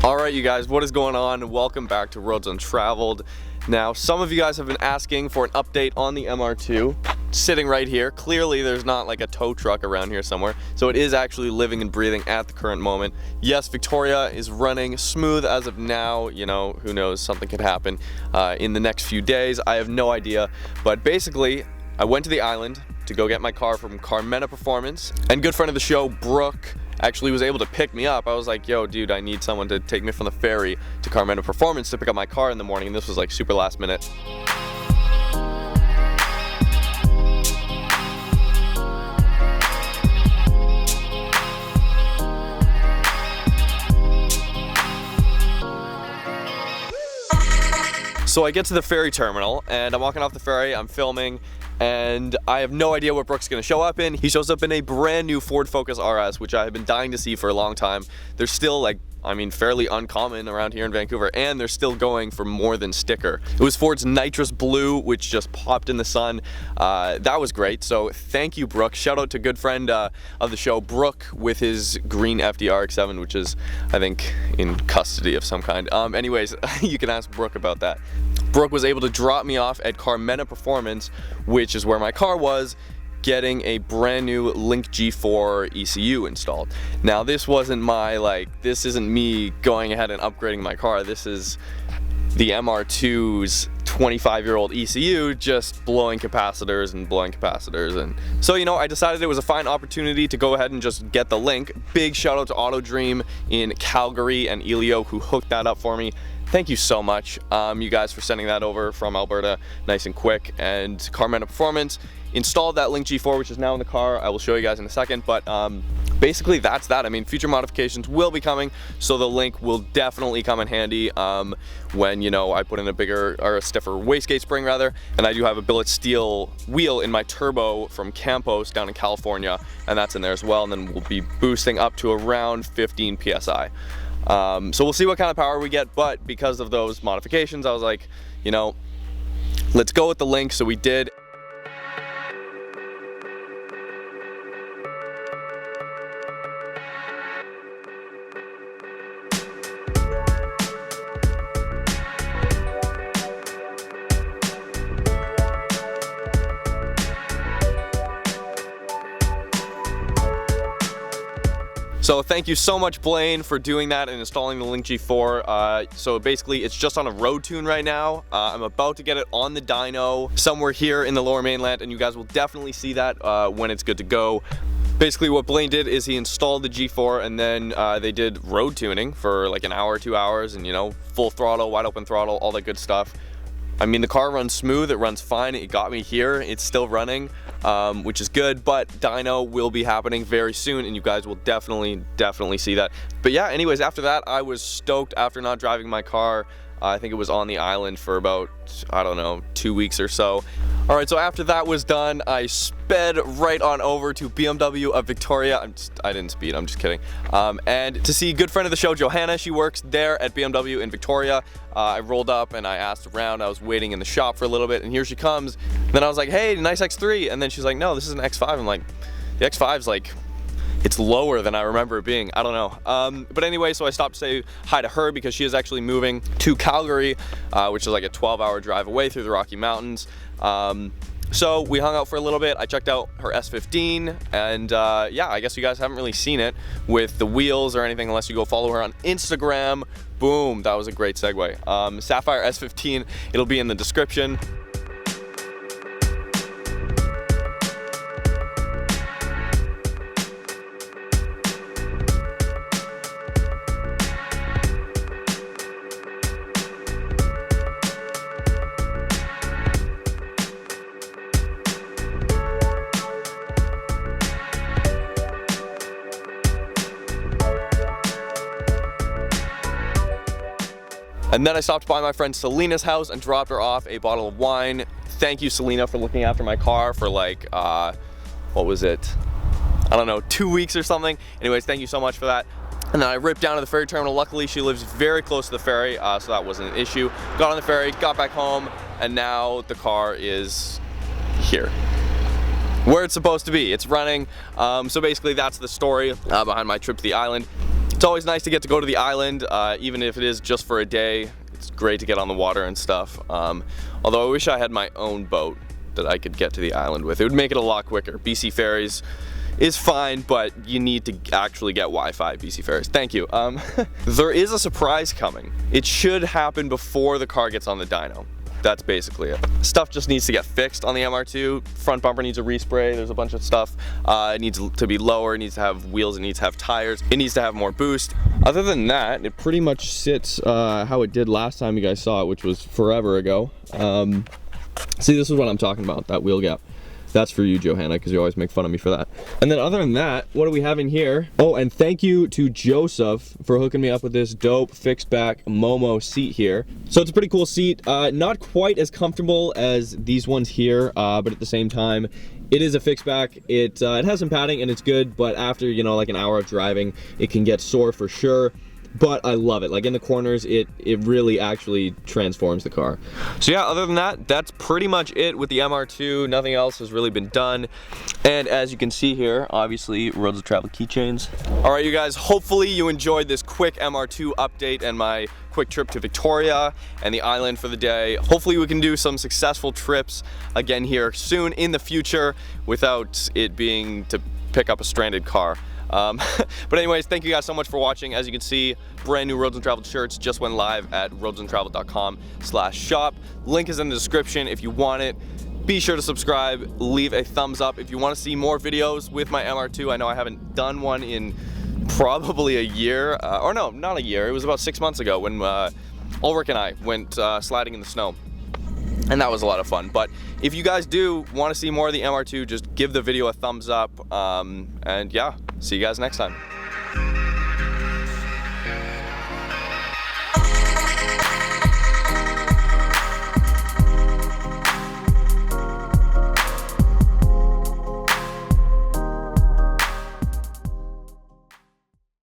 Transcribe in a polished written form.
Alright you guys, what is going on? Welcome back to Roads Untraveled. Now, some of you guys have been asking for an update on the MR2. Sitting right here. Clearly there's not like a tow truck around here somewhere, so it is actually living and breathing at the current moment. Yes, Victoria is running smooth as of now. You know, who knows, something could happen in the next few days. I have no idea, but basically I went to the island to go get my car from Carmena Performance, and good friend of the show, Brook, actually was able to pick me up. I was like, yo dude, I need someone to take me from the ferry to Carmena Performance to pick up my car in the morning, and this was like super last minute. So I get to the ferry terminal and I'm walking off the ferry, I'm filming, and I have no idea what Brook's gonna show up in. He shows up in a brand new Ford Focus RS, which I have been dying to see for a long time. They're still like, I mean, fairly uncommon around here in Vancouver, and they're still going for more than sticker. It was Ford's nitrous blue, which just popped in the sun. That was great, so thank you, Brook. Shout out to good friend of the show, Brook, with his green FDRX7, which is, I think, in custody of some kind. Anyways, you can ask Brook about that. Brook was able to drop me off at Carmena Performance, which is where my car was, getting a brand new Link G4 ECU installed. Now this wasn't my, this isn't me going ahead and upgrading my car. This is the MR2's 25-year-old ECU just blowing capacitors and so, you know, I decided it was a fine opportunity to go ahead and just get the Link. Big shout out to Auto Dream in Calgary and Elio who hooked that up for me. Thank you so much, you guys, for sending that over from Alberta nice and quick. And Carmena Performance installed that Link G4, which is now in the car. I will show you guys in a second, but basically that's that. I mean, future modifications will be coming, so the Link will definitely come in handy when, you know, I put in a bigger or a stiffer wastegate spring rather, and I do have a billet steel wheel in my turbo from Campos down in California, and that's in there as well, and then we'll be boosting up to around 15 PSI. So we'll see what kind of power we get, but because of those modifications, I was like, you know, let's go with the Link, so we did. So thank you so much, Blaine, for doing that and installing the Link G4. So basically it's just on a road tune right now. I'm about to get it on the dyno somewhere here in the Lower Mainland, and you guys will definitely see that when it's good to go. Basically what Blaine did is he installed the G4, and then they did road tuning for like an hour, 2 hours, and, you know, full throttle, wide open throttle, all that good stuff. I mean, the car runs smooth, it runs fine, it got me here, it's still running, which is good, but dyno will be happening very soon, and you guys will definitely see that. But yeah, anyways, after that, I was stoked after not driving my car. I think it was on the island for about, I don't know, 2 weeks or so. Alright, so after that was done, I sped right on over to BMW Victoria. I didn't speed, I'm just kidding. And to see good friend of the show, Johannah. She works there at BMW in Victoria. I rolled up and I asked around. I was waiting in the shop for a little bit, and here she comes. Then I was like, hey, nice X3. And then she's like, no, this is an X5. I'm like, the X5's like, it's lower than I remember it being. I don't know. But anyway, so I stopped to say hi to her because she is actually moving to Calgary, which is like a 12-hour drive away through the Rocky Mountains. So we hung out for a little bit. I checked out her S15, and yeah, I guess you guys haven't really seen it with the wheels or anything unless you go follow her on Instagram. Boom, that was a great segue. Sapphire S15, it'll be in the description. And then I stopped by my friend Selena's house and dropped her off a bottle of wine. Thank you, Selena, for looking after my car for like, what was it? I don't know, 2 weeks or something. Anyways, thank you so much for that. And then I ripped down to the ferry terminal. Luckily, she lives very close to the ferry, so that wasn't an issue. Got on the ferry, got back home, and now the car is here, where it's supposed to be. It's running. So basically that's the story behind my trip to the island. It's always nice to get to go to the island, even if it is just for a day. It's great to get on the water and stuff. Although I wish I had my own boat that I could get to the island with. It would make it a lot quicker. BC Ferries is fine, but you need to actually get Wi-Fi BC Ferries. Thank you. There is a surprise coming. It should happen before the car gets on the dyno. That's basically it. Stuff just needs to get fixed on the MR2. Front bumper needs a respray. There's a bunch of stuff. It needs to be lower. It needs to have wheels. It needs to have tires. It needs to have more boost. Other than that, it pretty much sits how it did last time you guys saw it, which was forever ago. See, this is what I'm talking about, that wheel gap. That's for you, Johannah, because you always make fun of me for that. And then other than that, what do we have in here? Oh, and thank you to Joseph for hooking me up with this dope fixed back Momo seat here. So it's a pretty cool seat. Not quite as comfortable as these ones here, but at the same time, it is a fixed back. It has some padding and it's good, but after, you know, like an hour of driving, it can get sore for sure. But I love it. Like in the corners, it really actually transforms the car. So yeah, other than that, that's pretty much it with the MR2. Nothing else has really been done. And as you can see here, obviously, Roads of Travel keychains. All right, you guys, hopefully you enjoyed this quick MR2 update and my quick trip to Victoria and the island for the day. Hopefully we can do some successful trips again here soon in the future without it being to pick up a stranded car. But anyways, thank you guys so much for watching. As you can see, brand new Roads Untraveled shirts just went live at roadsuntraveled.com/shop. Link is in the description if you want it. Be sure to subscribe, leave a thumbs up if you want to see more videos with my MR2. I know I haven't done one in probably a year, or no, not a year. It was about 6 months ago when Ulrich and I went sliding in the snow. And that was a lot of fun. But if you guys do want to see more of the MR2, just give the video a thumbs up. And yeah, see you guys next time.